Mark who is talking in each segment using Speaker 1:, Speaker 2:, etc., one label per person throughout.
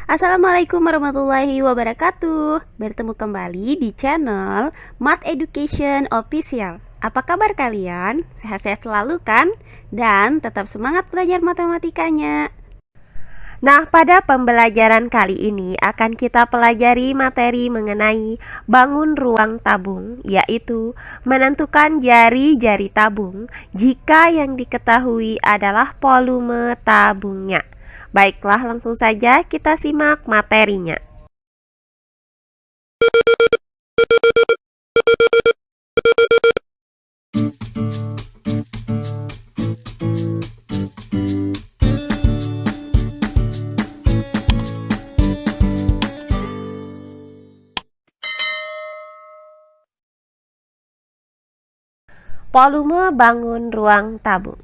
Speaker 1: Assalamualaikum warahmatullahi wabarakatuh. Bertemu kembali di channel Math Education Official. Apa kabar kalian? Sehat-sehat selalu kan? Dan tetap semangat belajar matematikanya. Nah, pada pembelajaran kali ini akan kita pelajari materi mengenai bangun ruang tabung, yaitu menentukan jari-jari tabung jika yang diketahui adalah volume tabungnya. Baiklah, langsung saja kita simak materinya. Volume bangun ruang tabung.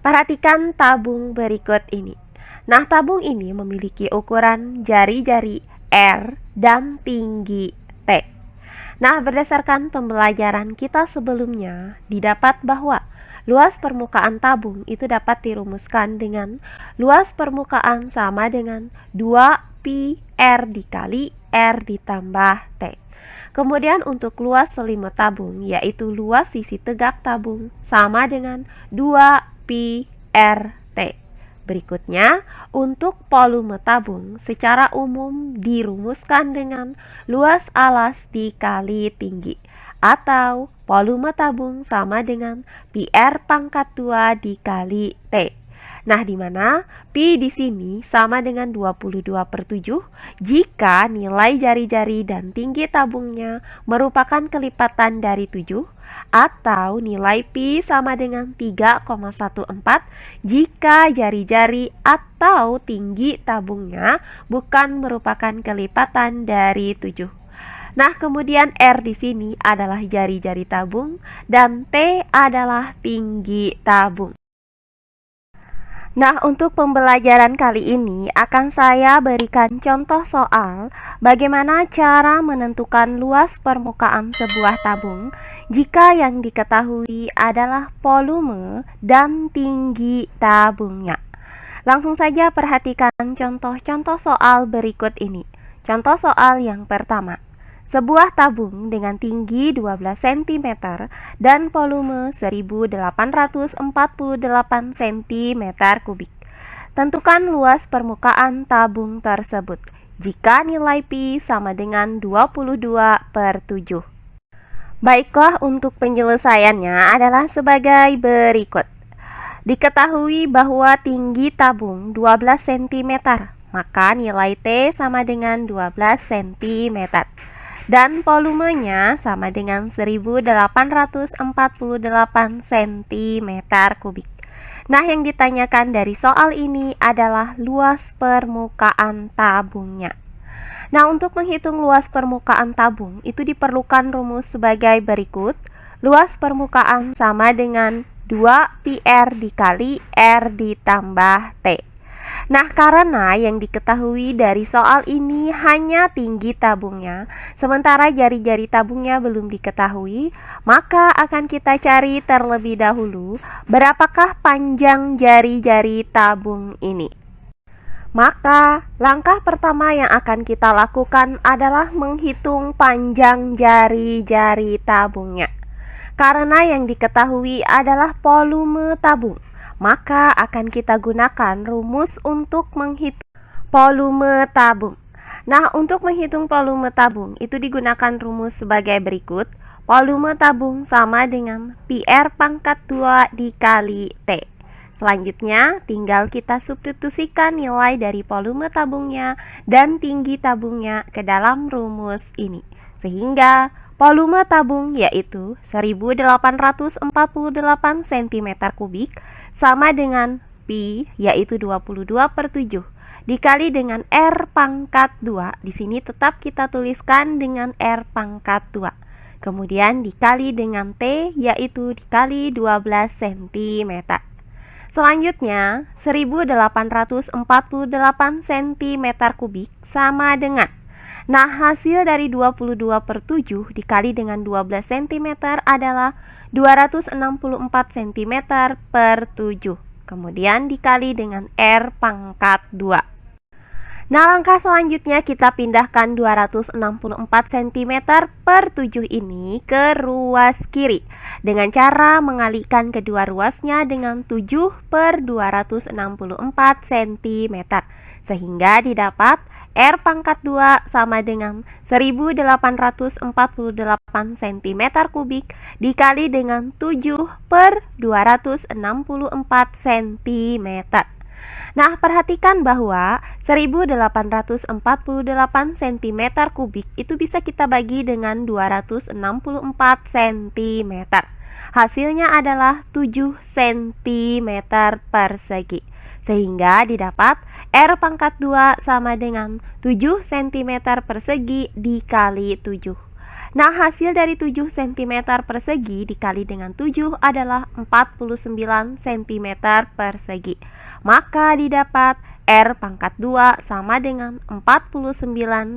Speaker 1: Perhatikan tabung berikut ini. Nah, tabung ini memiliki ukuran jari-jari R dan tinggi T. Nah, berdasarkan pembelajaran kita sebelumnya, didapat bahwa luas permukaan tabung itu dapat dirumuskan dengan luas permukaan sama dengan 2pi R dikali R ditambah T. Kemudian untuk luas selimut tabung, yaitu luas sisi tegak tabung, sama dengan 2pi RT. Berikutnya, untuk volume tabung secara umum dirumuskan dengan luas alas dikali tinggi, atau volume tabung sama dengan pi R pangkat 2 dikali T. Nah, di mana pi di sini sama dengan 22/7 jika nilai jari-jari dan tinggi tabungnya merupakan kelipatan dari 7, atau nilai pi sama dengan 3,14 jika jari-jari atau tinggi tabungnya bukan merupakan kelipatan dari 7. Nah, kemudian R di sini adalah jari-jari tabung dan T adalah tinggi tabung. Nah, untuk pembelajaran kali ini akan saya berikan contoh soal bagaimana cara menentukan luas permukaan sebuah tabung jika yang diketahui adalah volume dan tinggi tabungnya. Langsung saja perhatikan contoh-contoh soal berikut ini. Contoh soal yang pertama. Sebuah tabung dengan tinggi 12 cm dan volume 1848 cm kubik. Tentukan luas permukaan tabung tersebut jika nilai pi sama dengan 22/7. Baiklah, untuk penyelesaiannya adalah sebagai berikut. Diketahui bahwa tinggi tabung 12 cm, maka nilai T sama dengan 12 cm. Dan volumenya sama dengan 1848 cm kubik. Nah, yang ditanyakan dari soal ini adalah luas permukaan tabungnya. Nah, untuk menghitung luas permukaan tabung itu diperlukan rumus sebagai berikut. Luas permukaan sama dengan 2pi R dikali R ditambah T. Nah, karena yang diketahui dari soal ini hanya tinggi tabungnya, sementara jari-jari tabungnya belum diketahui, maka akan kita cari terlebih dahulu berapakah panjang jari-jari tabung ini. Maka, langkah pertama yang akan kita lakukan adalah menghitung panjang jari-jari tabungnya. Karena yang diketahui adalah volume tabung, maka akan kita gunakan rumus untuk menghitung volume tabung. Nah, untuk menghitung volume tabung itu digunakan rumus sebagai berikut. Volume tabung sama dengan pi R pangkat 2 dikali T. Selanjutnya, tinggal kita substitusikan nilai dari volume tabungnya dan tinggi tabungnya ke dalam rumus ini. Sehingga volume tabung yaitu 1848 cm kubik sama dengan pi yaitu 22/7 dikali dengan R pangkat 2. Di sini tetap kita tuliskan dengan R pangkat 2. Kemudian dikali dengan T yaitu dikali 12 cm. Selanjutnya 1848 cm kubik sama dengan, nah, hasil dari 22/7 dikali dengan 12 cm adalah 264 cm/7. Kemudian dikali dengan R pangkat 2. Nah, langkah selanjutnya kita pindahkan 264 cm per 7 ini ke ruas kiri dengan cara mengalihkan kedua ruasnya dengan 7 per 264 cm sehingga didapat R pangkat 2 sama dengan 1848 cm kubik dikali dengan 7 per 264 cm. Nah, perhatikan bahwa 1848 cm kubik itu bisa kita bagi dengan 264 cm. Hasilnya adalah 7 cm persegi. Sehingga didapat R pangkat 2 sama dengan 7 cm persegi dikali 7. Nah, hasil dari 7 cm persegi dikali dengan 7 adalah 49 cm persegi. Maka didapat R pangkat 2 sama dengan 49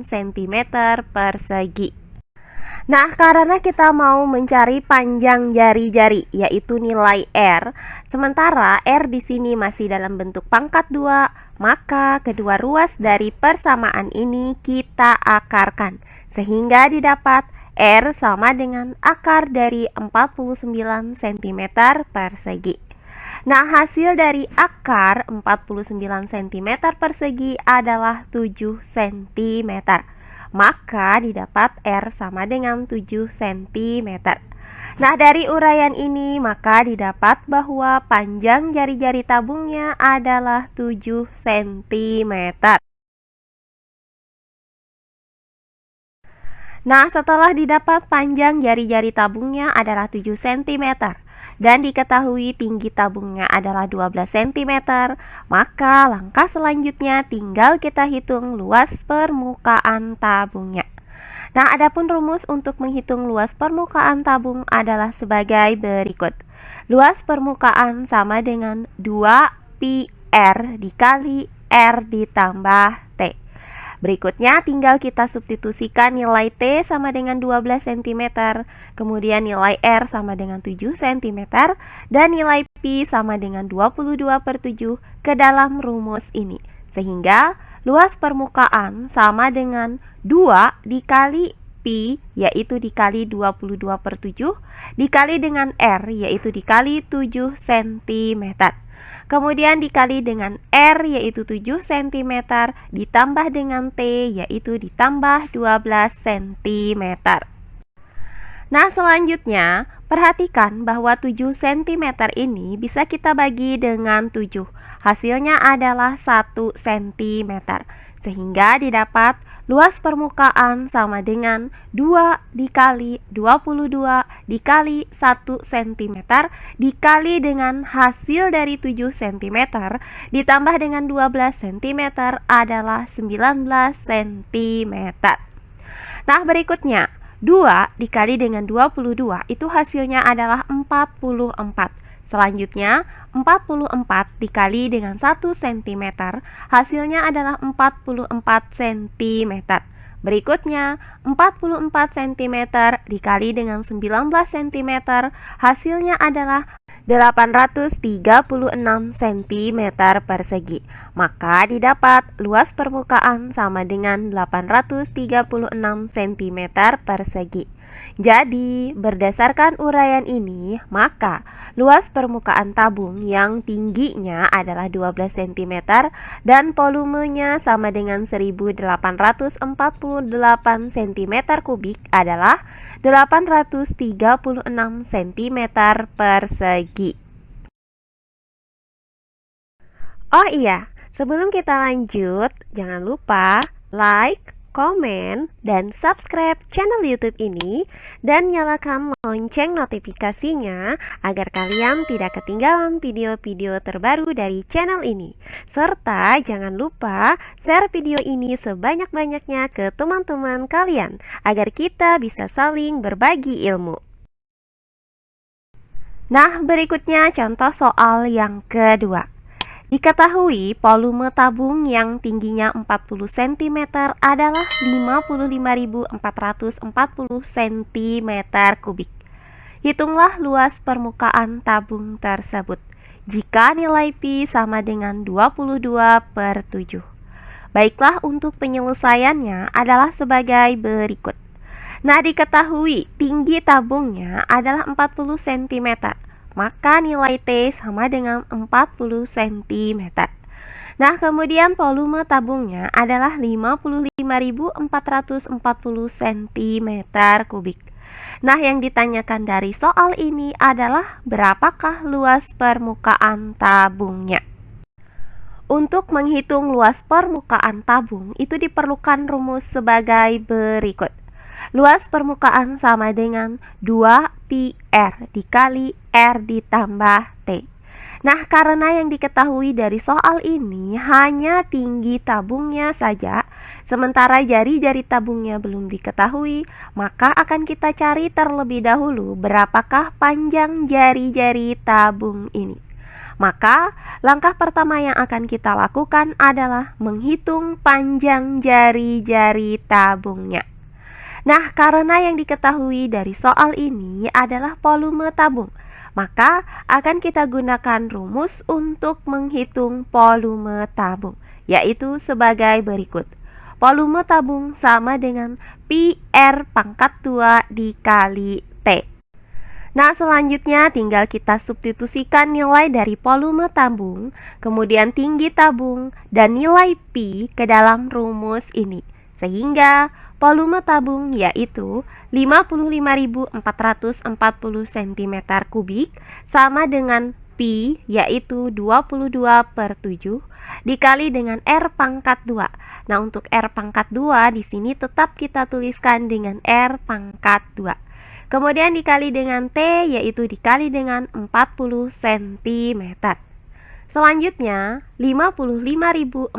Speaker 1: cm persegi. Nah, karena kita mau mencari panjang jari-jari, yaitu nilai R, sementara R di sini masih dalam bentuk pangkat 2, maka kedua ruas dari persamaan ini kita akarkan, sehingga didapat R sama dengan akar dari 49 cm persegi. Nah, hasil dari akar 49 cm persegi adalah 7 cm. Maka didapat R sama dengan 7 cm. Nah, dari uraian ini maka didapat bahwa panjang jari-jari tabungnya adalah 7 cm. Nah, setelah didapat panjang jari-jari tabungnya adalah 7 cm dan diketahui tinggi tabungnya adalah 12 cm, maka langkah selanjutnya tinggal kita hitung luas permukaan tabungnya. Nah, adapun rumus untuk menghitung luas permukaan tabung adalah sebagai berikut. Luas permukaan sama dengan 2pi R dikali R ditambah T. Berikutnya tinggal kita substitusikan nilai T sama dengan 12 cm, kemudian nilai R sama dengan 7 cm, dan nilai Pi sama dengan 22 per 7 ke dalam rumus ini. Sehingga luas permukaan sama dengan 2 dikali Pi, yaitu dikali 22 per 7, dikali dengan R, yaitu dikali 7 cm. Kemudian dikali dengan R, yaitu 7 cm, ditambah dengan T, yaitu ditambah 12 cm. Nah, selanjutnya perhatikan bahwa 7 cm ini bisa kita bagi dengan 7. Hasilnya adalah 1 cm. Sehingga didapat luas permukaan sama dengan 2 dikali 22 dikali 1 cm dikali dengan hasil dari 7 cm ditambah dengan 12 cm adalah 19 cm. Nah, berikutnya 2 dikali dengan 22 itu hasilnya adalah 44. Selanjutnya 44 dikali dengan 1 cm hasilnya adalah 44 cm. Berikutnya 44 cm dikali dengan 19 cm hasilnya adalah 836 cm persegi. Maka didapat luas permukaan sama dengan 836 cm persegi. Jadi, berdasarkan uraian ini, maka luas permukaan tabung yang tingginya adalah 12 cm dan volumenya sama dengan 1848 cm kubik adalah 836 cm persegi. Oh iya, sebelum kita lanjut, jangan lupa like, komen, dan subscribe channel YouTube ini dan nyalakan lonceng notifikasinya agar kalian tidak ketinggalan video-video terbaru dari channel ini. Serta jangan lupa share video ini sebanyak-banyaknya ke teman-teman kalian agar kita bisa saling berbagi ilmu. Nah, berikutnya contoh soal yang kedua. Diketahui volume tabung yang tingginya 40 cm adalah 55.440 cm kubik. Hitunglah luas permukaan tabung tersebut jika nilai Pi sama dengan 22 per 7. Baiklah, untuk penyelesaiannya adalah sebagai berikut. Nah, diketahui tinggi tabungnya adalah 40 cm, maka nilai T sama dengan 40 cm. Nah, kemudian volume tabungnya adalah 55.440 cm3. Nah, yang ditanyakan dari soal ini adalah berapakah luas permukaan tabungnya. Untuk menghitung luas permukaan tabung itu diperlukan rumus sebagai berikut. Luas permukaan sama dengan 2πr dikali R ditambah T. Nah, karena yang diketahui dari soal ini hanya tinggi tabungnya saja, sementara jari-jari tabungnya belum diketahui, maka akan kita cari terlebih dahulu berapakah panjang jari-jari tabung ini. Maka, langkah pertama yang akan kita lakukan adalah menghitung panjang jari-jari tabungnya. Nah, karena yang diketahui dari soal ini adalah volume tabung, maka akan kita gunakan rumus untuk menghitung volume tabung, yaitu sebagai berikut. Volume tabung sama dengan πr pangkat 2 dikali T. Nah, selanjutnya tinggal kita substitusikan nilai dari volume tabung, kemudian tinggi tabung, dan nilai Pi ke dalam rumus ini. Sehingga volume tabung yaitu 55.440 cm3 sama dengan Pi yaitu 22/7 dikali dengan R pangkat 2. Nah, untuk R pangkat 2 di sini tetap kita tuliskan dengan R pangkat 2. Kemudian dikali dengan T yaitu dikali dengan 40 cm. Selanjutnya 55.440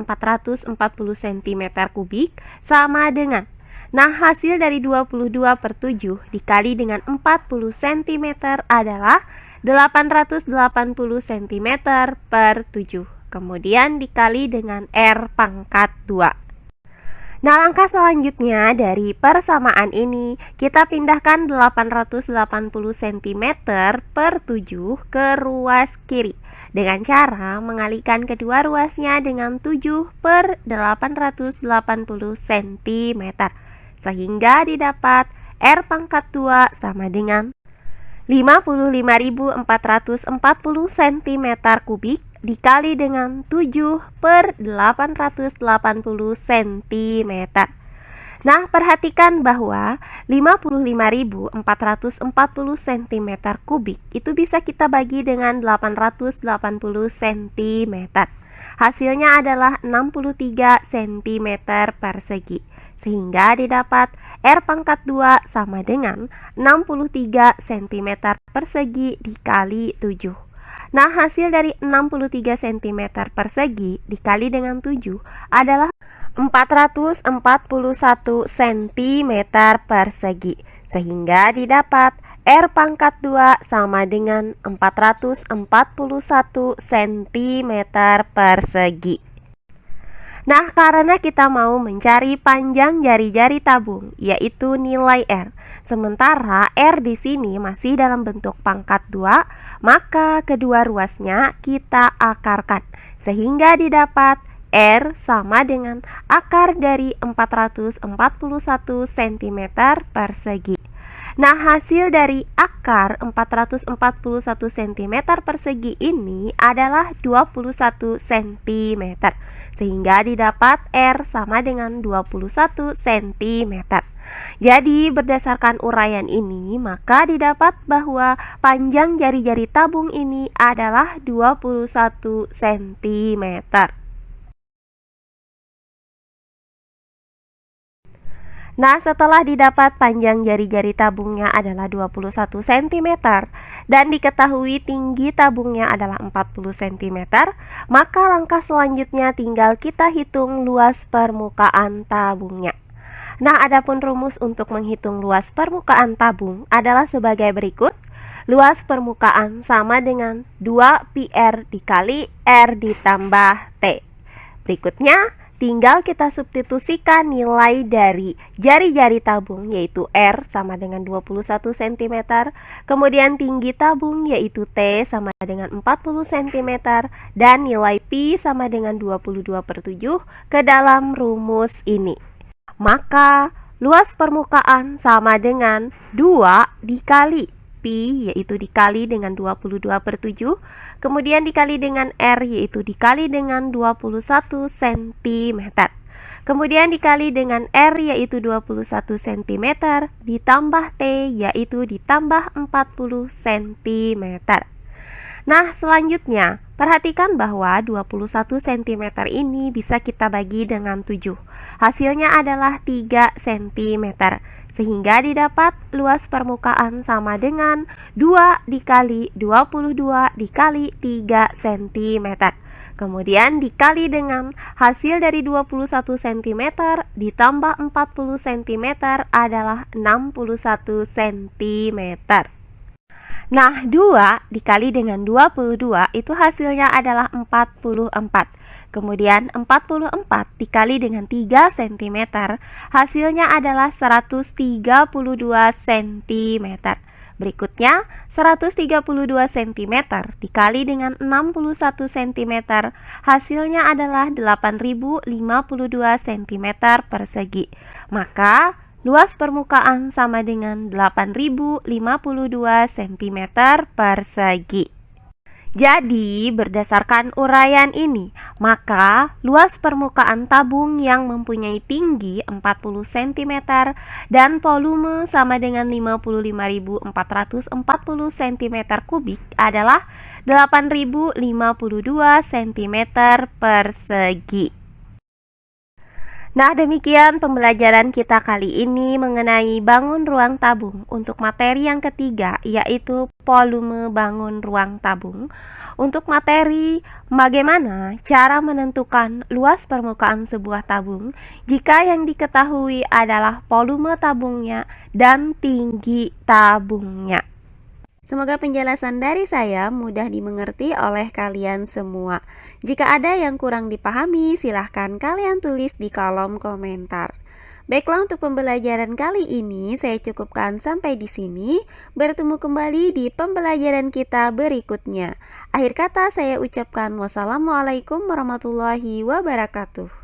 Speaker 1: cm3 sama dengan, nah hasil dari 22/7 dikali dengan 40 cm adalah 880 cm/7. Kemudian dikali dengan R pangkat 2. Nah, langkah selanjutnya dari persamaan ini, kita pindahkan 880 cm/7 ke ruas kiri dengan cara mengalihkan kedua ruasnya dengan 7/880 cm, sehingga didapat R pangkat 2 sama dengan 55.440 cm3 dikali dengan 7/880 cm. Nah, perhatikan bahwa 55.440 cm3 itu bisa kita bagi dengan 880 cm. Hasilnya adalah 63 cm persegi. Sehingga didapat R pangkat 2 sama dengan 63 cm persegi dikali 7. Nah, hasil dari 63 cm persegi dikali dengan 7 adalah 441 cm persegi. Sehingga didapat R pangkat 2 sama dengan 441 cm persegi. Nah, karena kita mau mencari panjang jari-jari tabung, yaitu nilai R, sementara R di sini masih dalam bentuk pangkat 2, maka kedua ruasnya kita akarkan, sehingga didapat R sama dengan akar dari 441 cm persegi. Nah, hasil dari akar 441 cm persegi ini adalah 21 cm, sehingga didapat R sama dengan 21 cm. Jadi, berdasarkan uraian ini, maka didapat bahwa panjang jari-jari tabung ini adalah 21 cm. Nah, setelah didapat panjang jari-jari tabungnya adalah 21 cm dan diketahui tinggi tabungnya adalah 40 cm, maka langkah selanjutnya tinggal kita hitung luas permukaan tabungnya. Nah, adapun rumus untuk menghitung luas permukaan tabung adalah sebagai berikut. Luas permukaan sama dengan 2πr dikali R ditambah T. Berikutnya, tinggal kita substitusikan nilai dari jari-jari tabung, yaitu R sama dengan 21 cm, kemudian tinggi tabung yaitu T sama dengan 40 cm, dan nilai Pi sama dengan 22/7 ke dalam rumus ini. Maka luas permukaan sama dengan 2 dikali Pi, yaitu dikali dengan 22/7, kemudian dikali dengan R, yaitu dikali dengan 21 cm, kemudian dikali dengan R, yaitu 21 cm, ditambah T, yaitu ditambah 40 cm. Nah, selanjutnya, perhatikan bahwa 21 cm ini bisa kita bagi dengan 7. Hasilnya adalah 3 cm, sehingga didapat luas permukaan sama dengan 2 dikali 22 dikali 3 cm. Kemudian dikali dengan hasil dari 21 cm ditambah 40 cm adalah 61 cm. Nah, 2 dikali dengan 22 itu hasilnya adalah 44. Kemudian 44 dikali dengan 3 cm hasilnya adalah 132 cm. Berikutnya, 132 cm dikali dengan 61 cm hasilnya adalah 8052 cm persegi. Maka luas permukaan sama dengan 8052 cm persegi. Jadi, berdasarkan uraian ini, maka luas permukaan tabung yang mempunyai tinggi 40 cm dan volume sama dengan 55.440 cm kubik adalah 8052 cm persegi. Nah, demikian pembelajaran kita kali ini mengenai bangun ruang tabung untuk materi yang ketiga, yaitu volume bangun ruang tabung. Untuk materi bagaimana cara menentukan luas permukaan sebuah tabung jika yang diketahui adalah volume tabungnya dan tinggi tabungnya. Semoga penjelasan dari saya mudah dimengerti oleh kalian semua. Jika ada yang kurang dipahami, silahkan kalian tulis di kolom komentar. Baiklah, untuk pembelajaran kali ini saya cukupkan sampai di sini. Bertemu kembali di pembelajaran kita berikutnya. Akhir kata saya ucapkan wassalamualaikum warahmatullahi wabarakatuh.